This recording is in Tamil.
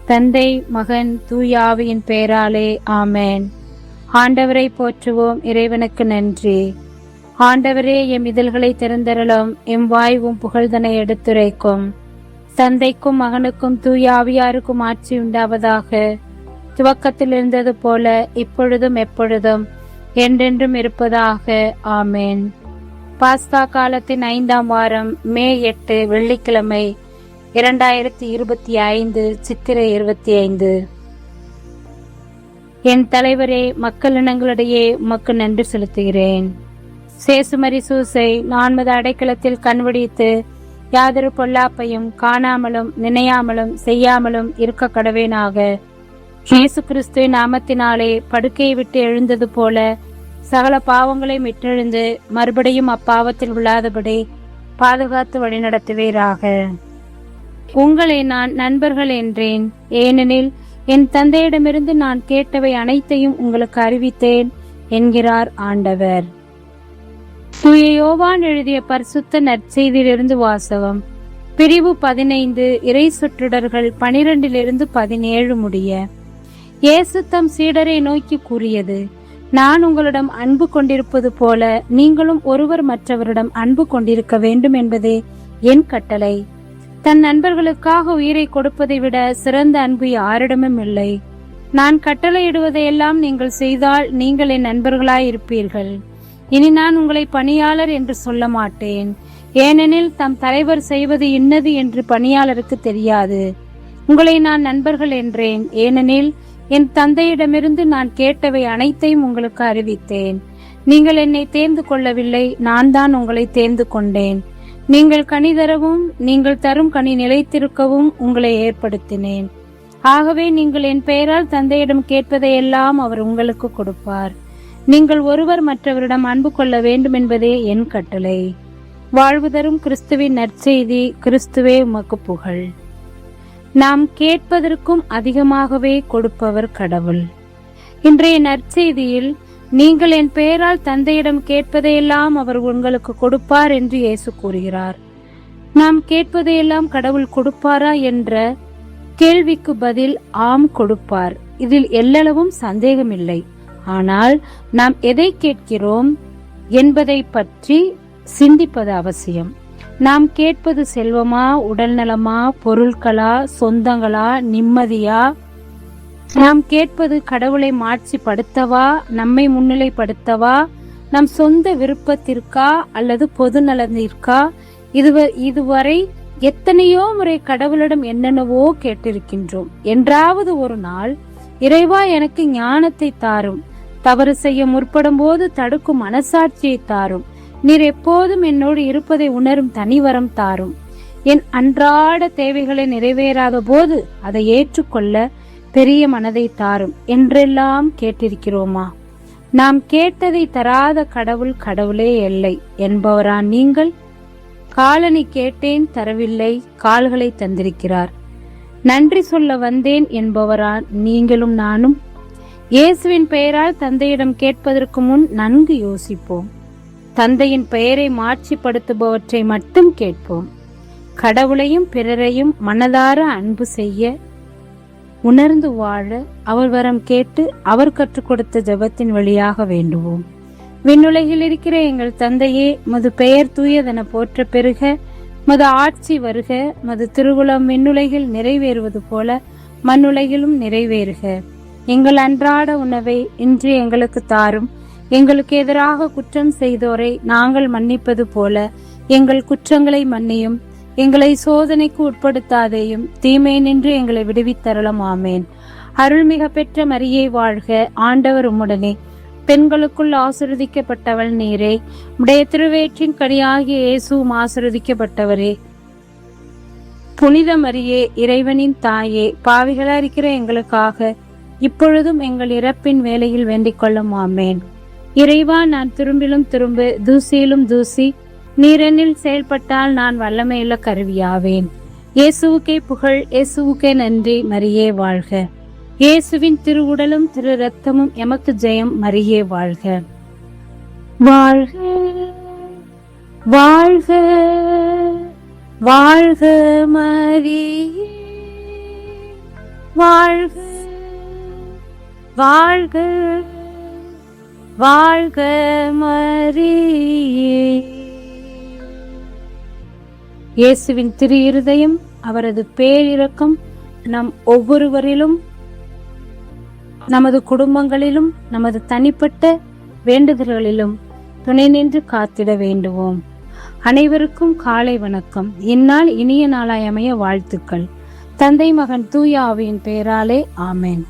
தந்தை, மகன், தூயாவியின் பெயராலே ஆமேன். ஆண்டவரை போற்றுவோம். இறைவனுக்கு நன்றி. ஆண்டவரே, எம் இதழ்களை திறந்தருளும். எம் வாய்வும் புகழ்தனை எடுத்துரைக்கும். தந்தைக்கும் மகனுக்கும் தூயாவியாருக்கும் ஆட்சி உண்டாவதாக. துவக்கத்தில் இருந்தது போல இப்பொழுதும் எப்பொழுதும் என்றென்றும் இருப்பதாக. ஆமேன். பாஸ்கா காலத்தின் 5ஆம் வாரம், மே 8, வெள்ளிக்கிழமை, 2025 சித்திரை 25. என் தலைவரே, மக்களினங்களிடையே உமக்கு நன்றி செலுத்துகிறேன். சேசுமரி சூசை 4 அடைக்கலத்தில் கண்விடித்து யாதொரு பொல்லாப்பையும் காணாமலும் நினையாமலும் செய்யாமலும் இருக்க கடவேனாக. இயேசு கிறிஸ்துவின் நாமத்தினாலே படுக்கையை விட்டு எழுந்தது போல சகல பாவங்களை விட்டெழுந்து மறுபடியும் அப்பாவத்தில் விழாதபடி பாதுகாத்து வழிநடத்துவீராக. உங்களை நான் நண்பர்கள் என்றேன், ஏனெனில் என் தந்தையிடமிருந்து நான் கேட்டவை அனைத்தையும் உங்களுக்கு அறிவித்தேன் என்கிறார் ஆண்டவர். தூய யோவான் எழுதிய பரிசுத்த நற்செய்தியிலிருந்து வாசகம். பிரிவு 15, இறை சொற்றொடர்கள் 12 17 முடிய. இயேசு தம் சீடரை நோக்கி கூறியது: நான் உங்களிடம் அன்பு கொண்டிருப்பது போல நீங்களும் ஒருவர் மற்றவரிடம் அன்பு கொண்டிருக்க வேண்டும் என்பதே என் கட்டளை. தன் நண்பர்களுக்காக உயிரை கொடுப்பதை விட சிறந்த அன்பு யாரிடமும் இல்லை. நான் கட்டளையிடுவதையெல்லாம் நீங்கள் செய்தால் நீங்கள் என் நண்பர்களாய் இருப்பீர்கள். இனி நான் உங்களை பணியாளர் என்று சொல்ல மாட்டேன், ஏனெனில் தம் தலைவர் செய்வது இன்னது என்று பணியாளருக்கு தெரியாது. உங்களை நான் நண்பர்கள் என்றேன், ஏனெனில் என் தந்தையிடமிருந்து நான் கேட்டவை அனைத்தையும் உங்களுக்கு அறிவித்தேன். நீங்கள் என்னை தேர்ந்து கொள்ளவில்லை, நான் தான் உங்களை தேர்ந்து கொண்டேன். நீங்கள் கனி தரவும் நீங்கள் தரும் கனி நிலைத்திருக்கவும் உங்களை ஏற்படுத்தினேன். ஆகவே நீங்கள் என் பெயரால் தந்தையிடம் கேட்பதையெல்லாம் அவர் உங்களுக்கு கொடுப்பார். நீங்கள் ஒருவர் மற்றவரிடம் அன்பு கொள்ள வேண்டும் என்பதே என் கட்டளை. வாழ்வு தரும் கிறிஸ்துவின் நற்செய்தி. கிறிஸ்துவே உமக்கு புகழ். நாம் கேட்பதற்கும் அதிகமாகவே கொடுப்பவர் கடவுள். இன்றைய நற்செய்தியில் நீங்கள் என் பெயரால் தந்தையிடம் கேட்பதையெல்லாம் அவர் உங்களுக்கு கொடுப்பார் என்று இயேசு கூறுகிறார். நாம் கேட்பதையெல்லாம் கடவுள் கொடுப்பாரா என்ற கேள்விக்கு பதில் ஆம், கொடுப்பார். இதில் எல்லளவும் சந்தேகமில்லை. ஆனால் நாம் எதை கேட்கிறோம் என்பதை பற்றி சிந்திப்பது அவசியம். நாம் கேட்பது செல்வமா, உடல் நலமா, பொருட்களா, சொந்தங்களா, நிம்மதியா? நாம் கேட்பது கடவுளை மாட்சிப்படுத்தவா, நம்மை முன்னிலைப்படுத்தவா, நம் சொந்த விருப்பத்திற்கா அல்லது பொது நலனிற்கா? இதுவரை எத்தனையோ முறை கடவுளிடம் என்னென்னவோ கேட்டிருக்கின்றோம். என்றாவது ஒரு நாள், இறைவா எனக்கு ஞானத்தை தாரும், தவறு செய்ய முற்படும் போது தடுக்கும் மனசாட்சியை தாரும், நீர் எப்போதும் என்னோடு இருப்பதை உணரும் தனிவரம் தாரும், என் அன்றாட தேவைகளை நிறைவேறாத போது அதை ஏற்றுக்கொள்ள பெரிய மனதை தாரும் என்றெல்லாம் கேட்டிருக்கிறோமா? நாம் கேட்டதை தராத கடவுள் கடவுளே இல்லை என்பவரா நீங்கள்? காலணி கேட்டேன் தரவில்லை, கால்களை தந்திருக்கிறார். நன்றி சொல்ல வந்தேன் என்பவரா நீங்களும் நானும்? இயேசுவின் பெயரால் தந்தையிடம் கேட்பதற்கு முன் நன்கு யோசிப்போம். தந்தையின் பெயரை மாட்சிப்படுத்துபவற்றை மட்டும் கேட்போம். கடவுளையும் பிறரையும் மனதார அன்பு செய்ய, உணர்ந்து வாழ அவர் வரம் கேட்டு அவர் கற்றுக் கொடுத்த ஜெபத்தின் வழியாக வேண்டுவோம். விண்ணுலகில் இருக்கிற எங்கள் தந்தையே, மது பெயர் தூயதென போற்ற பெருக, மது ஆட்சி வருக, மது திருவுளம் விண்ணுலகில் நிறைவேறுவது போல மண்ணுலகிலும் நிறைவேறுக. எங்கள் அன்றாட உணவை இன்று எங்களுக்கு தாரும். எங்களுக்கு எதிராக குற்றம் செய்தோரை நாங்கள் மன்னிப்பது போல எங்கள் குற்றங்களை மன்னியும். எங்களை சோதனைக்கு உட்படுத்தாதேயும், தீமை நின்று எங்களை விடுவித்தருளும். ஆமேன். அருள்மிக பெற்ற மரியே வாழ்க, ஆண்டவர் உம்முடனே, பெண்களுக்குள் ஆசீர்வதிக்கப்பட்டவள் நீரே, உடைய திருவேற்றின் கனியாகிய இயேசுவும் ஆசீர்வதிக்கப்பட்டவரே. புனித மரியே, இறைவனின் தாயே, பாவிகளா இருக்கிற எங்களுக்காக இப்பொழுதும் எங்கள் இறப்பின் வேளையில் வேண்டிக் கொள்ளும். ஆமேன். இறைவா, நான் திரும்பிலும் திரும்ப, தூசியிலும் தூசி, நீரெண்ணில் செயல்பட்டால் நான் வல்லமையுள்ள கருவியாவேன். இயேசுவுக்கே புகழ், இயேசுவுக்கே நன்றி. மரியே வாழ்க. இயேசுவின் திருவுடலும் திரு ரத்தமும் எமக்கு ஜெயம். மரியே வாழ்க. வாழ்க வாழ்க வாழ்க மரியே வாழ்க வாழ்க வாழ்க மரியே. இயேசுவின் திரு இருதயம், அவரது பேரிரக்கம் நம் ஒவ்வொருவரிலும், நமது குடும்பங்களிலும், நமது தனிப்பட்ட வேண்டுதல்களிலும் துணை நின்று காத்திட வேண்டுவோம். அனைவருக்கும் காலை வணக்கம். இந்நாள் இனிய நாளாய் அமைய வாழ்த்துக்கள். தந்தை, மகன், தூய ஆவியின் பெயராலே ஆமேன்.